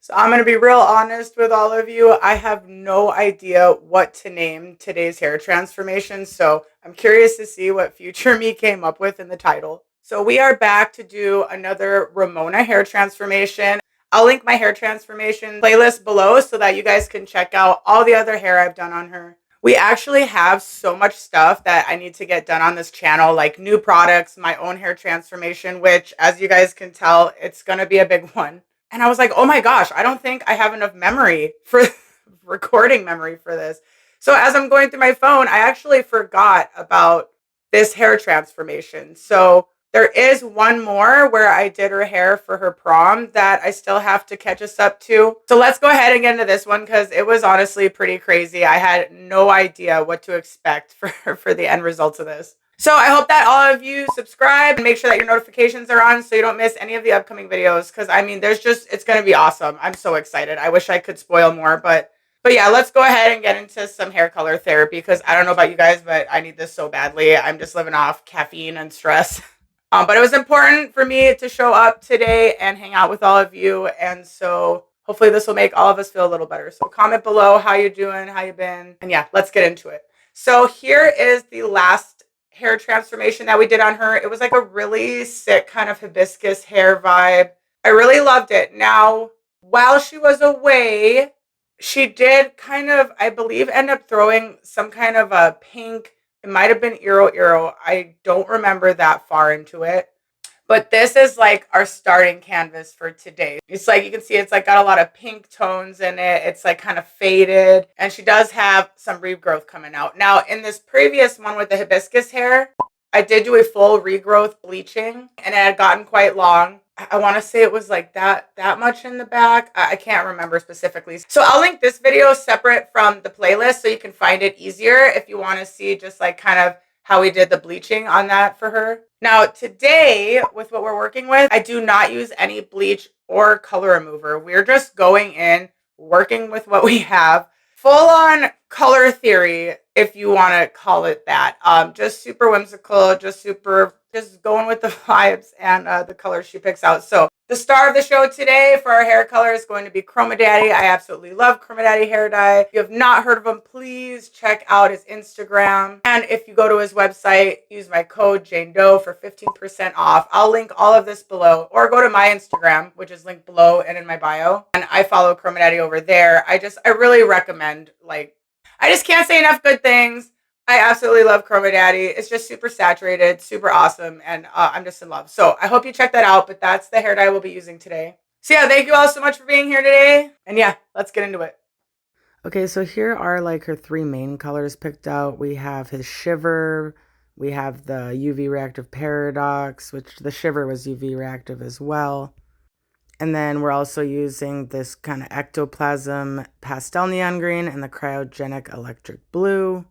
So I'm going to be real honest with all of you. I have no idea what to name today's hair transformation. So I'm curious to see what future me came up with in the title. So we are back to do another Ramona hair transformation. I'll link my hair transformation playlist below so that you guys can check out all the other hair I've done on her. We actually have so much stuff that I need to get done on this channel, like new products, my own hair transformation, which as you guys can tell, it's going to be a big one. And I was like, oh my gosh, I don't think I have enough memory for recording memory for this. So as I'm going through my phone, I actually forgot about this hair transformation. So there is one more where I did her hair for her prom that I still have to catch us up to. So let's go ahead and get into this one because it was honestly pretty crazy. I had no idea what to expect for the end results of this. So I hope that all of you subscribe and make sure that your notifications are on so you don't miss any of the upcoming videos. Because I mean, it's going to be awesome. I'm so excited. I wish I could spoil more, but yeah, let's go ahead and get into some hair color therapy because I don't know about you guys, but I need this so badly. I'm just living off caffeine and stress. But it was important for me to show up today and hang out with all of you. And so hopefully this will make all of us feel a little better. So comment below how you doing, how you been. And yeah, let's get into it. So here is the last hair transformation that we did on her. It was like a really sick kind of hibiscus hair vibe. I really loved it. Now, while she was away, she did kind of, I believe, end up throwing some kind of a pink. It might have been Eero. I don't remember that far into it. But this is like our starting canvas for today. It's like, you can see it's like got a lot of pink tones in it. It's like kind of faded. And she does have some regrowth coming out. Now, in this previous one with the hibiscus hair, I did do a full regrowth bleaching and it had gotten quite long. I want to say it was like that much in the back. I can't remember specifically. So I'll link this video separate from the playlist so you can find it easier if you want to see just like kind of how we did the bleaching on that for her. Now today, with what we're working with, I do not use any bleach or color remover. We're just going in, working with what we have. Full on color theory, if you want to call it that. Just super whimsical, just going with the vibes and the colors she picks out. So the star of the show today for our hair color is going to be Chroma Daddy. I absolutely love Chroma Daddy hair dye. If you have not heard of him, please check out his Instagram. And if you go to his website, use my code Jane Doe for 15% off. I'll link all of this below, or go to my Instagram, which is linked below and in my bio. And I follow Chroma Daddy over there. I really recommend, like, I just can't say enough good things. I absolutely love Chroma Daddy. It's just super saturated, super awesome, and I'm just in love. So I hope you check that out, but that's the hair dye we'll be using today. So yeah, thank you all so much for being here today. And yeah, let's get into it. Okay, so here are like her three main colors picked out. We have his Shiver, we have the UV Reactive Paradox, which the Shiver was UV reactive as well. And then we're also using this kind of ectoplasm pastel neon green and the cryogenic electric blue.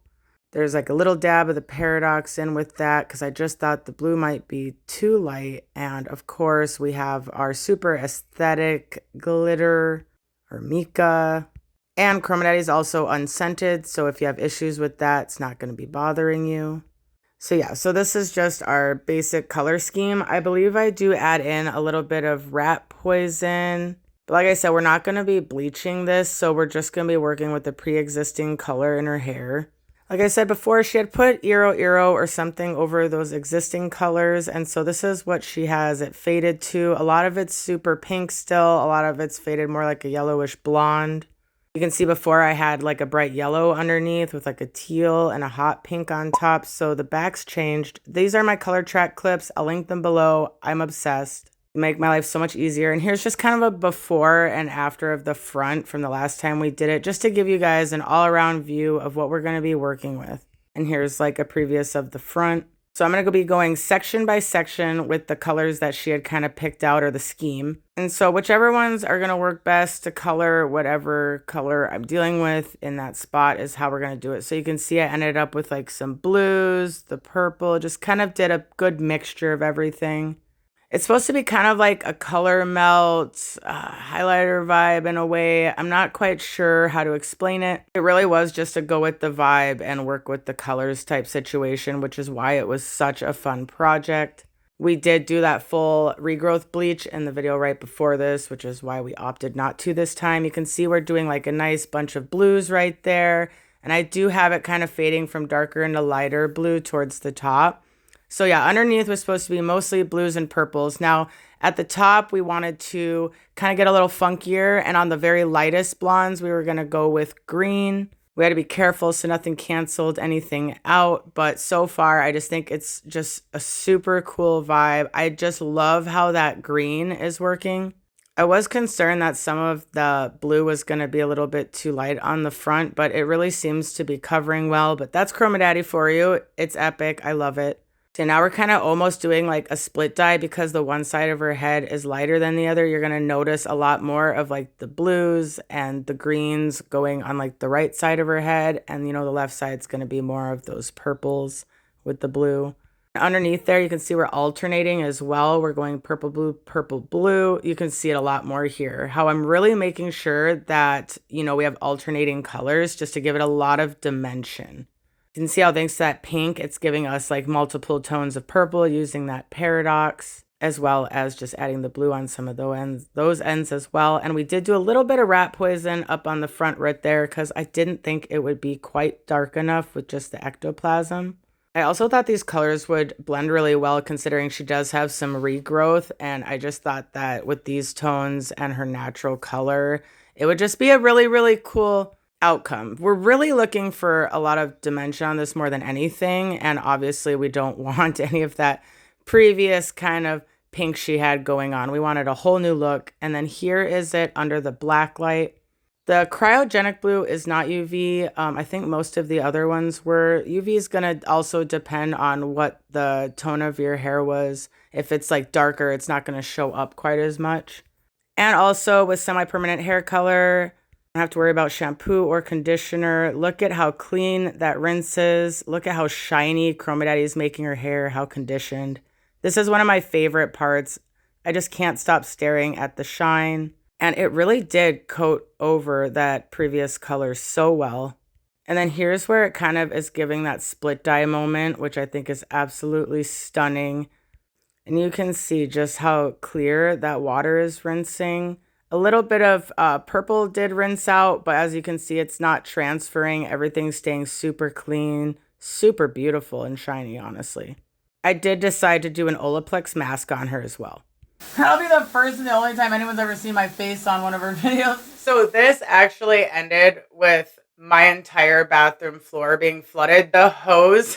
There's like a little dab of the Paradox in with that because I just thought the blue might be too light. And of course, we have our super aesthetic glitter or mica. And Chroma Daddy is also unscented, so if you have issues with that, it's not going to be bothering you. So yeah, so this is just our basic color scheme. I believe I do add in a little bit of rat poison. But like I said, we're not going to be bleaching this, so we're just going to be working with the pre-existing color in her hair. Like I said before, she had put Eero or something over those existing colors, and so this is what she has it faded to. A lot of it's super pink still, a lot of it's faded more like a yellowish blonde. You can see before I had like a bright yellow underneath with like a teal and a hot pink on top, so the back's changed. These are my color track clips. I'll link them below. I'm obsessed. They make my life so much easier. And here's just kind of a before and after of the front from the last time we did it, just to give you guys an all-around view of what we're going to be working with. And here's like a previous of the front. So I'm going to be going section by section with the colors that she had kind of picked out, or the scheme. And so whichever ones are going to work best to color whatever color I'm dealing with in that spot is how we're going to do it. So you can see I ended up with like some blues, the purple, just kind of did a good mixture of everything. It's supposed to be kind of like a color melt, highlighter vibe in a way. I'm not quite sure how to explain it. It really was just a go with the vibe and work with the colors type situation, which is why it was such a fun project. We did do that full regrowth bleach in the video right before this, which is why we opted not to this time. You can see we're doing like a nice bunch of blues right there. And I do have it kind of fading from darker into lighter blue towards the top. So yeah, underneath was supposed to be mostly blues and purples. Now at the top, we wanted to kind of get a little funkier. And on the very lightest blondes, we were going to go with green. We had to be careful so nothing canceled anything out. But so far, I just think it's just a super cool vibe. I just love how that green is working. I was concerned that some of the blue was going to be a little bit too light on the front, but it really seems to be covering well. But that's Chroma Daddy for you. It's epic. I love it. So now we're kind of almost doing like a split dye because the one side of her head is lighter than the other. You're going to notice a lot more of like the blues and the greens going on like the right side of her head. And you know, the left side's going to be more of those purples with the blue. Underneath there, you can see we're alternating as well. We're going purple, blue, purple, blue. You can see it a lot more here. How I'm really making sure that, you know, we have alternating colors just to give it a lot of dimension. You can see how thanks to that pink, it's giving us like multiple tones of purple using that paradox, as well as just adding the blue on some of those ends as well. And we did do a little bit of rat poison up on the front right there because I didn't think it would be quite dark enough with just the ectoplasm. I also thought these colors would blend really well considering she does have some regrowth. And I just thought that with these tones and her natural color, it would just be a really, really cool outcome. We're really looking for a lot of dimension on this more than anything. And obviously we don't want any of that previous kind of pink she had going on. We wanted a whole new look. And then here is it under the black light. The cryogenic blue is not UV. I think most of the other ones were. UV is going to also depend on what the tone of your hair was. If it's like darker, it's not going to show up quite as much. And also with semi-permanent hair color, don't have to worry about shampoo or conditioner. Look at how clean that rinse is. Look at how shiny Chroma Daddy is making her hair, how conditioned. This is one of my favorite parts. I just can't stop staring at the shine. And it really did coat over that previous color so well. And then here's where it kind of is giving that split dye moment, which I think is absolutely stunning. And you can see just how clear that water is rinsing. A little bit of purple did rinse out, but as you can see, it's not transferring. Everything's staying super clean, super beautiful and shiny, honestly. I did decide to do an OLAPLEX mask on her as well. That'll be the first and the only time anyone's ever seen my face on one of her videos. So this actually ended with my entire bathroom floor being flooded. The hose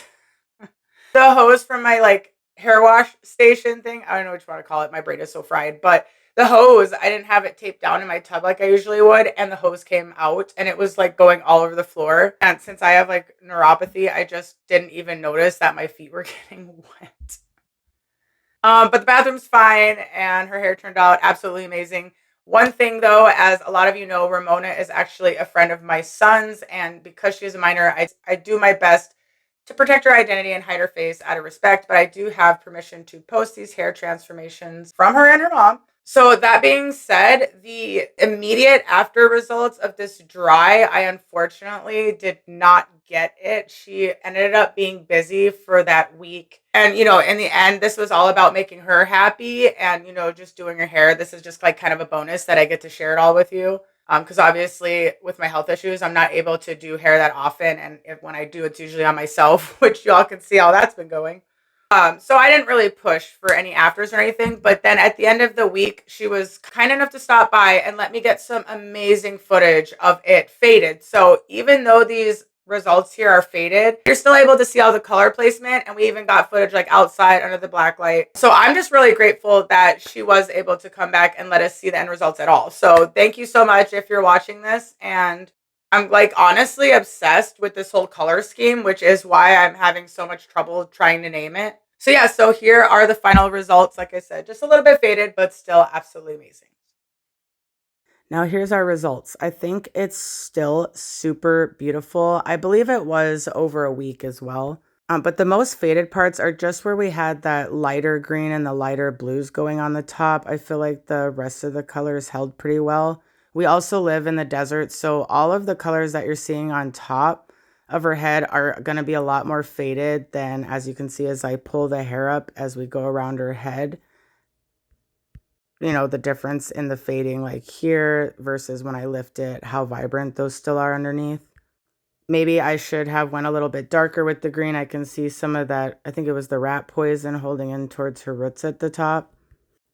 from my like hair wash station thing. I don't know what you want to call it. My brain is so fried, but the hose, I didn't have it taped down in my tub like I usually would, and the hose came out and it was like going all over the floor. And since I have like neuropathy, I just didn't even notice that my feet were getting wet. But the bathroom's fine and her hair turned out absolutely amazing. One thing though, as a lot of you know, Ramona is actually a friend of my son's, and because she's a minor, I do my best to protect her identity and hide her face out of respect, but I do have permission to post these hair transformations from her and her mom. So that being said, the immediate after results of this dry, I unfortunately did not get it. She ended up being busy for that week. And, you know, in the end, this was all about making her happy and, you know, just doing her hair. This is just like kind of a bonus that I get to share it all with you. Because obviously with my health issues, I'm not able to do hair that often. And when I do, it's usually on myself, which y'all can see how that's been going. So I didn't really push for any afters or anything, but then at the end of the week, she was kind enough to stop by and let me get some amazing footage of it faded. So even though these results here are faded, you're still able to see all the color placement, and we even got footage like outside under the black light. So I'm just really grateful that she was able to come back and let us see the end results at all. So thank you so much if you're watching this, and I'm like honestly obsessed with this whole color scheme, which is why I'm having so much trouble trying to name it. So yeah, so here are the final results. Like I said, just a little bit faded, but still absolutely amazing. Now here's our results. I think it's still super beautiful. I believe it was over a week as well. But the most faded parts are just where we had that lighter green and the lighter blues going on the top. I feel like the rest of the colors held pretty well. We also live in the desert, so all of the colors that you're seeing on top of her head are going to be a lot more faded than, as you can see, as I pull the hair up as we go around her head. You know, the difference in the fading like here versus when I lift it, how vibrant those still are underneath. Maybe I should have went a little bit darker with the green. I can see some of that. I think it was the rat poison holding in towards her roots at the top.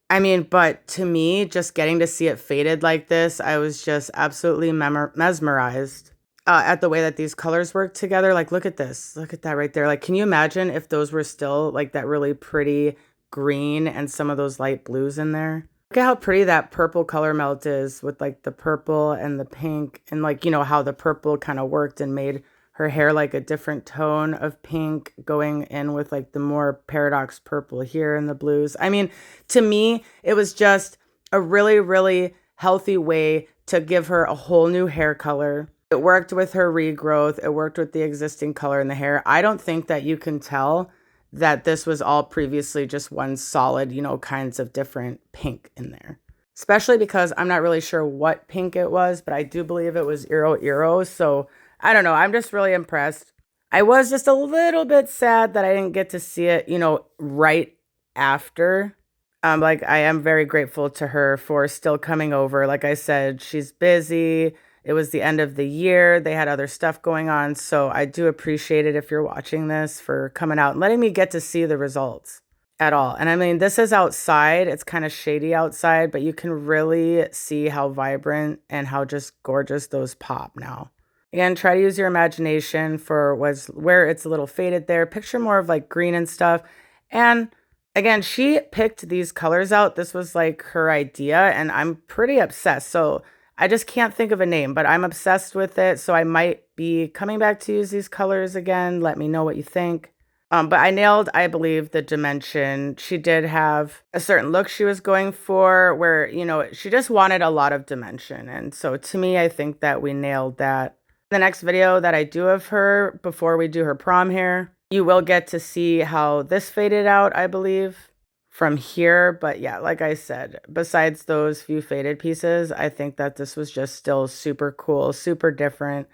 I mean, but to me, just getting to see it faded like this, I was just absolutely mesmerized at the way that these colors work together. Like, look at this. Look at that right there. Like, can you imagine if those were still like that really pretty green and some of those light blues in there? Look at how pretty that purple color melt is with like the purple and the pink, and like, you know, how the purple kind of worked and made her hair like a different tone of pink going in with like the more paradox purple here in the blues. I mean, to me, it was just a really, really healthy way to give her a whole new hair color. It worked with her regrowth. It worked with the existing color in the hair. I don't think that you can tell that this was all previously just one solid, you know, kinds of different pink in there. Especially because I'm not really sure what pink it was, but I do believe it was Eero. So I don't know. I'm just really impressed. I was just a little bit sad that I didn't get to see it, you know, right after. Like I am very grateful to her for still coming over. Like I said, she's busy. It was the end of the year. They had other stuff going on. So I do appreciate it if you're watching this for coming out and letting me get to see the results at all. And I mean, this is outside. It's kind of shady outside, but you can really see how vibrant and how just gorgeous those pop now. Again, try to use your imagination for where it's a little faded there. Picture more of like green and stuff. And again, she picked these colors out. This was like her idea, and I'm pretty obsessed. So I just can't think of a name, but I'm obsessed with it. So I might be coming back to use these colors again. Let me know what you think. But I nailed, I believe, the dimension. She did have a certain look she was going for where, you know, she just wanted a lot of dimension. And so to me, I think that we nailed that. The next video that I do of her before we do her prom hair, you will get to see how this faded out, I believe, from here. But yeah, like I said, besides those few faded pieces, I think that this was just still super cool, super different.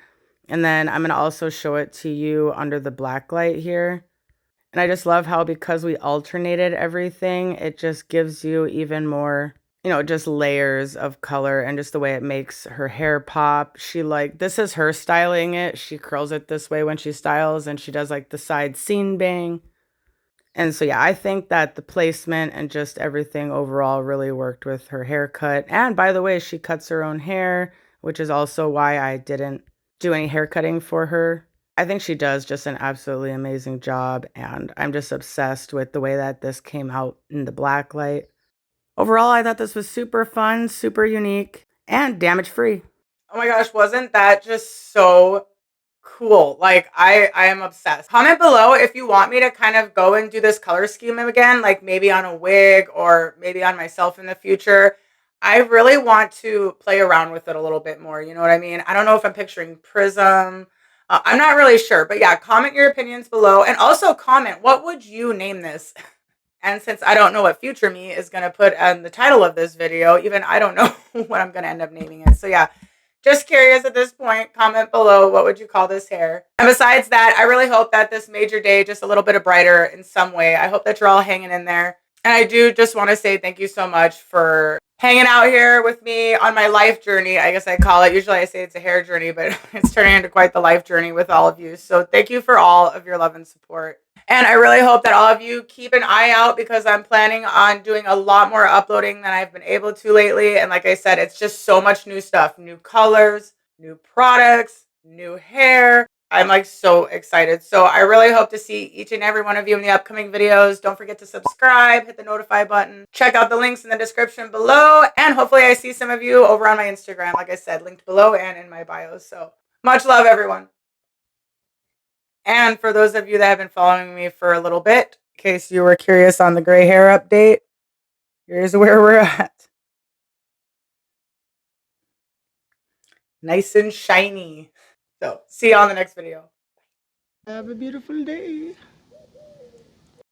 And then I'm going to also show it to you under the black light here. And I just love how, because we alternated everything, it just gives you even more, you know, just layers of color, and just the way it makes her hair pop. This is her styling it. She curls it this way when she styles, and she does like the side seam bang. And so, yeah, I think that the placement and just everything overall really worked with her haircut. And by the way, she cuts her own hair, which is also why I didn't do any hair cutting for her. I think she does just an absolutely amazing job, and I'm just obsessed with the way that this came out in the black light. Overall, I thought this was super fun, super unique, and damage-free. Oh my gosh, wasn't that just so cool? Like, I am obsessed. Comment below if you want me to kind of go and do this color scheme again, like maybe on a wig or maybe on myself in the future. I really want to play around with it a little bit more. You know what I mean? I don't know if I'm picturing prism. I'm not really sure, but yeah, comment your opinions below, and also comment, what would you name this? And since I don't know what future me is going to put on the title of this video, even I don't know what I'm going to end up naming it. So yeah, just curious at this point, comment below, what would you call this hair? And besides that, I really hope that this made your day just a little bit brighter in some way. I hope that you're all hanging in there. And I do just want to say thank you so much for hanging out here with me on my life journey, I guess I call it. Usually I say it's a hair journey, but it's turning into quite the life journey with all of you. So thank you for all of your love and support. And I really hope that all of you keep an eye out, because I'm planning on doing a lot more uploading than I've been able to lately. And like I said, it's just so much new stuff, new colors, new products, new hair. I'm like so excited. So I really hope to see each and every one of you in the upcoming videos. Don't forget to subscribe, hit the notify button, check out the links in the description below, and hopefully I see some of you over on my Instagram, like I said, linked below and in my bio. So much love, everyone. And for those of you that have been following me for a little bit, in case you were curious on the gray hair update, here's where we're at. Nice and shiny. So see you on the next video. Have a beautiful day.